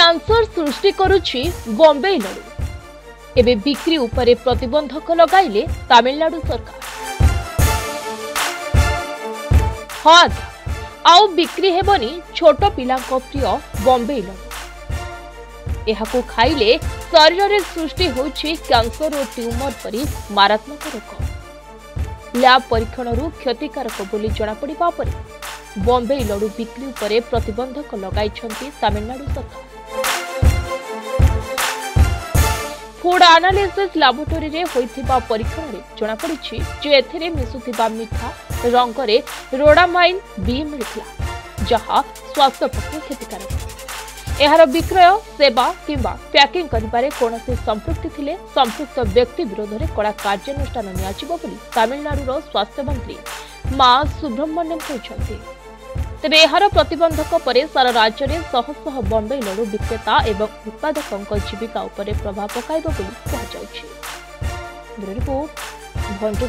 Cancer सृष्टि करुछि बॉम्बे लडू। एबे बिक्री उपरे प्रतिबंधक लगाइले तमिलनाडु सरकार। हाँ, आउ बिक्री हेबनी छोट पिलांक प्रिय बॉम्बे लडू। एहाकू खाइले शरीर में सृष्टि होछि कैंसर और ट्यूमर परी मारात्मक रोग। लैब परीक्षण क्षतिकारक बोली जनापड़ा पर बॉम्बे लडू बिक्री उपरे प्रतिबंधक लगाइछंती तमिलनाडु सरकार। फूड एनालिसिस लैबोरेटरी रे होइथिबा परीक्षण रे जनापड़ी जे एथिरे मिसुथिबा मिठा रंगरे रोडामाइन बी मिलिथिला, जहा स्वास्थ्य पक्षे क्षतिकारक। एहार विक्रय सेवा किंबा पैकिंग करिबारे कोनोसी संपृक्ति थिले संपृक्त व्यक्ति विरोध में कड़ा कार्यानुष्ठान नियाजिबो बोली तमिलनाडुर स्वास्थ्य मंत्री मा सुब्रह्मण्यम कहते। तेबे एहार प्रतिबंधक परे सारा राज्य में शह शह बॉम्बे लडू विक्रेता एवं उत्पादकों जीविका उपरे प्रभाव पकाइबो बोली कहुजाउछि। Bureau report Bhanja.